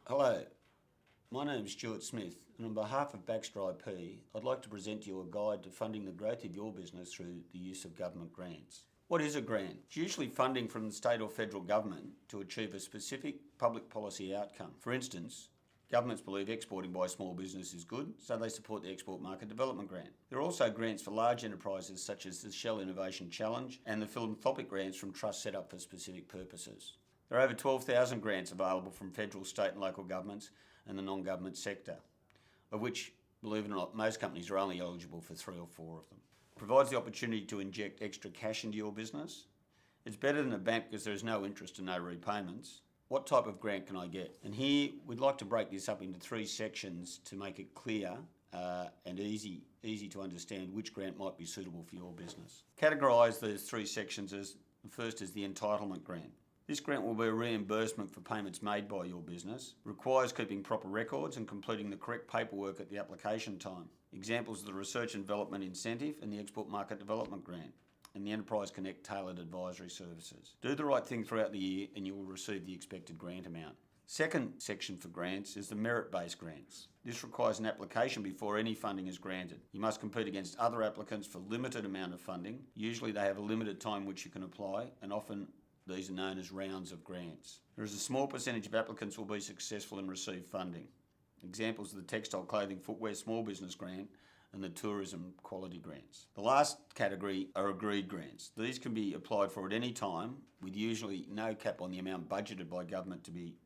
Hello, my name is Stuart Smith, and on behalf of Baxter IP, I'd like to present to you a guide to funding the growth of your business through the use of government grants. What is a grant? It's usually funding from the state or federal government to achieve a specific public policy outcome. For instance, governments believe exporting by small business is good, so they support the Export Market Development Grant. There are also grants for large enterprises such as the Shell Innovation Challenge and the philanthropic grants from trusts set up for specific purposes. There are over 12,000 grants available from federal, state and local governments and the non-government sector, of which, believe it or not, most companies are only eligible for 3 or 4 of them. It provides the opportunity to inject extra cash into your business. It's better than a bank because there is no interest and no repayments. What type of grant can I get? And here we'd like to break this up into 3 sections to make it clear and easy to understand which grant might be suitable for your business. Categorise these 3 sections as the first is the entitlement grant. This grant will be a reimbursement for payments made by your business, requires keeping proper records and completing the correct paperwork at the application time. Examples are the Research and Development Incentive and the Export Market Development Grant, and the Enterprise Connect Tailored Advisory Services. Do the right thing throughout the year and you will receive the expected grant amount. Second section for grants is the merit-based grants. This requires an application before any funding is granted. You must compete against other applicants for limited amount of funding. Usually they have a limited time which you can apply, and often these are known as rounds of grants. There is a small percentage of applicants will be successful and receive funding. Examples are the Textile Clothing Footwear Small Business Grant and the Tourism Quality Grants. The last category are agreed grants. These can be applied for at any time, with usually no cap on the amount budgeted by government to be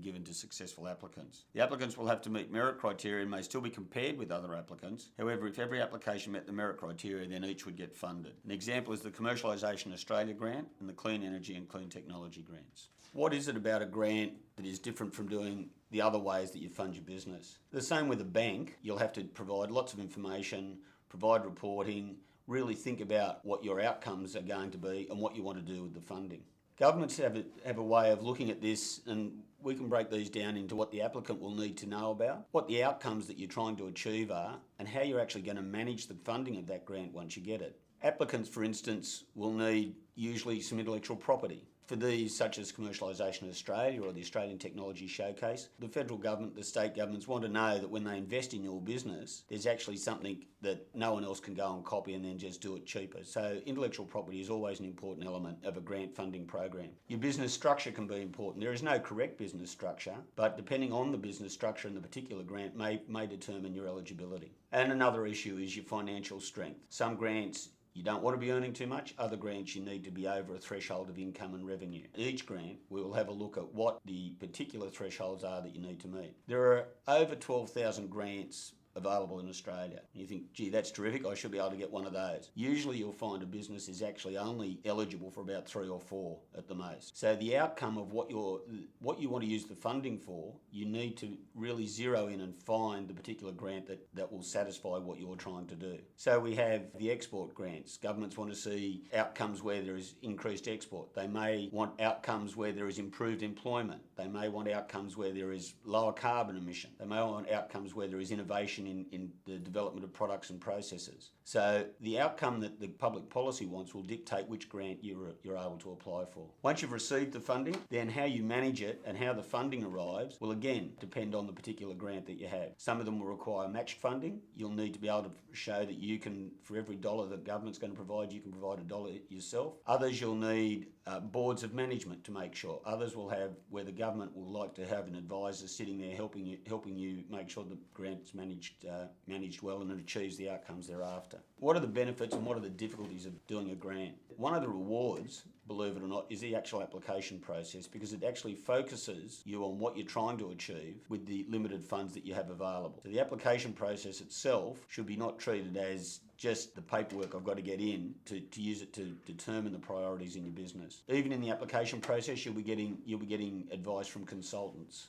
given to successful applicants. The applicants will have to meet merit criteria and may still be compared with other applicants. However, if every application met the merit criteria, then each would get funded. An example is the Commercialisation Australia grant and the Clean Energy and Clean Technology grants. What is it about a grant that is different from doing the other ways that you fund your business? The same with a bank. You'll have to provide lots of information, provide reporting, really think about what your outcomes are going to be and what you want to do with the funding. Governments have a way of looking at this, and we can break these down into what the applicant will need to know about, what the outcomes that you're trying to achieve are, and how you're actually going to manage the funding of that grant once you get it. Applicants, for instance, will need usually some intellectual property. For these, such as Commercialisation Australia or the Australian Technology Showcase, the federal government, the state governments want to know that when they invest in your business, there's actually something that no one else can go and copy and then just do it cheaper. So intellectual property is always an important element of a grant funding program. Your business structure can be important. There is no correct business structure, but depending on the business structure and the particular grant may determine your eligibility. And another issue is your financial strength. Some grants you don't want to be earning too much. Other grants you need to be over a threshold of income and revenue. Each grant we will have a look at what the particular thresholds are that you need to meet. There are over 12,000 grants available in Australia. You think, gee, that's terrific, I should be able to get one of those. Usually you'll find a business is actually only eligible for about 3 or 4 at the most. So the outcome of what you want to use the funding for, you need to really zero in and find the particular grant that will satisfy what you're trying to do. So we have the export grants. Governments want to see outcomes where there is increased export. They may want outcomes where there is improved employment. They may want outcomes where there is lower carbon emission. They may want outcomes where there is innovation in the development of products and processes. So the outcome that the public policy wants will dictate which grant you're able to apply for. Once you've received the funding, then how you manage it and how the funding arrives will again depend on the particular grant that you have. Some of them will require matched funding. You'll need to be able to show that you can, for every dollar that government's going to provide, you can provide $1 yourself. Others you'll need boards of management to make sure. Others will have where the government will like to have an advisor sitting there helping you make sure the grant's managed well and it achieves the outcomes thereafter. What are the benefits and what are the difficulties of doing a grant? One of the rewards, believe it or not, is the actual application process, because it actually focuses you on what you're trying to achieve with the limited funds that you have available. So the application process itself should be not treated as just the paperwork I've got to get in to use it to determine the priorities in your business. Even in the application process, you'll be getting advice from consultants,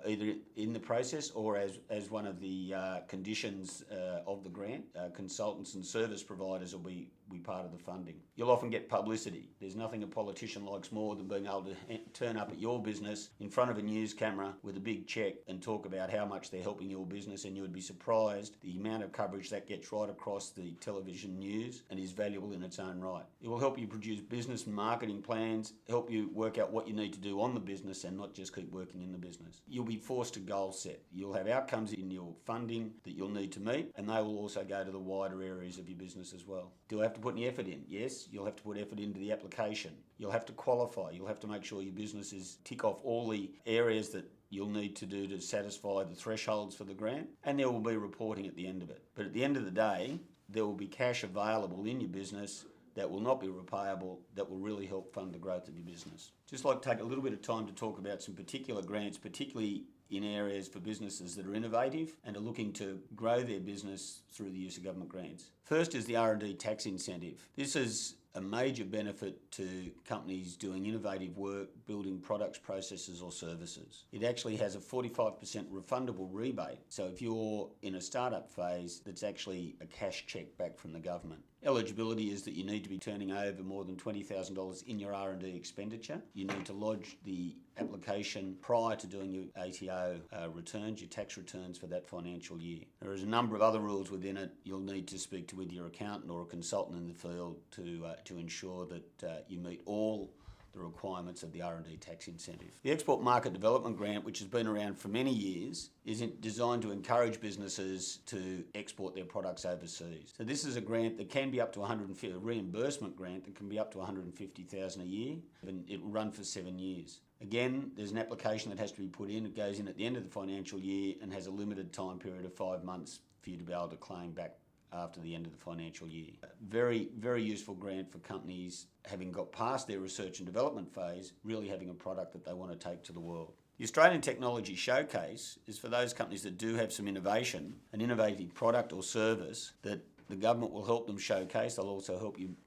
either in the process or as one of the conditions of the grant. Consultants and service providers will be part of the funding. You'll often get publicity. There's nothing a politician likes more than being able to turn up at your business in front of a news camera with a big check and talk about how much they're helping your business, and you would be surprised the amount of coverage that gets right across the reality television news and is valuable in its own right. It will help you produce business and marketing plans, help you work out what you need to do on the business and not just keep working in the business. You'll be forced to goal set. You'll have outcomes in your funding that you'll need to meet, and they will also go to the wider areas of your business as well. Do you have to put any effort in? Yes, you'll have to put effort into the application. You'll have to qualify. You'll have to make sure your businesses tick off all the areas that you'll need to do to satisfy the thresholds for the grant, and there will be reporting at the end of it. But at the end of the day, there will be cash available in your business that will not be repayable, that will really help fund the growth of your business. Just like to take a little bit of time to talk about some particular grants, particularly in areas for businesses that are innovative and are looking to grow their business through the use of government grants. First is the R&D tax incentive. This is a major benefit to companies doing innovative work, building products, processes or services. It actually has a 45% refundable rebate. So if you're in a startup phase, that's actually a cash check back from the government. Eligibility is that you need to be turning over more than $20,000 in your R&D expenditure. You need to lodge the application prior to doing your ATO returns, your tax returns for that financial year. There is a number of other rules within it. You'll need to speak to either your accountant or a consultant in the field to ensure that you meet all the requirements of the R&D tax incentive. The Export Market Development Grant, which has been around for many years, is designed to encourage businesses to export their products overseas. So this is a grant that can be up to a reimbursement grant that can be up to $150,000 a year, and it will run for 7 years. Again, there's an application that has to be put in. It goes in at the end of the financial year and has a limited time period of 5 months for you to be able to claim back after the end of the financial year. Very, very useful grant for companies having got past their research and development phase, really having a product that they want to take to the world. The Australian Technology Showcase is for those companies that do have some innovation, an innovative product or service that the government will help them showcase. They'll also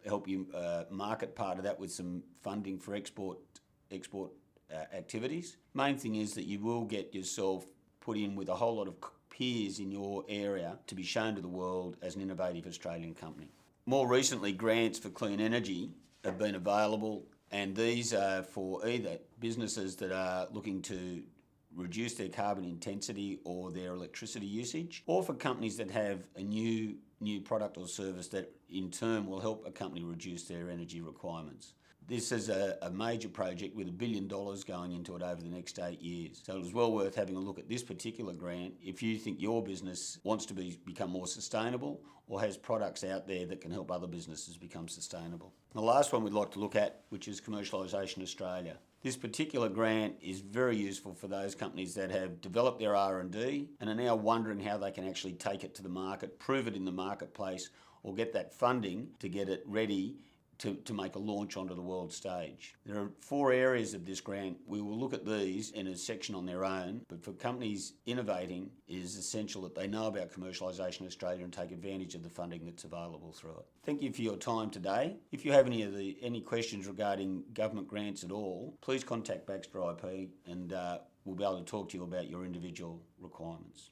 help you market part of that with some funding for export activities. Main thing is that you will get yourself put in with a whole lot of peers in your area to be shown to the world as an innovative Australian company. More recently, grants for clean energy have been available, and these are for either businesses that are looking to reduce their carbon intensity or their electricity usage, or for companies that have a new product or service that in turn will help a company reduce their energy requirements. This is a major project with $1 billion going into it over the next 8 years. So it was well worth having a look at this particular grant if you think your business wants to become more sustainable or has products out there that can help other businesses become sustainable. The last one we'd like to look at, which is Commercialisation Australia. This particular grant is very useful for those companies that have developed their R&D and are now wondering how they can actually take it to the market, prove it in the marketplace, or get that funding to get it ready to make a launch onto the world stage. There are 4 areas of this grant. We will look at these in a section on their own, but for companies innovating, it is essential that they know about Commercialisation Australia and take advantage of the funding that's available through it. Thank you for your time today. If you have any questions regarding government grants at all, please contact Baxter IP and we'll be able to talk to you about your individual requirements.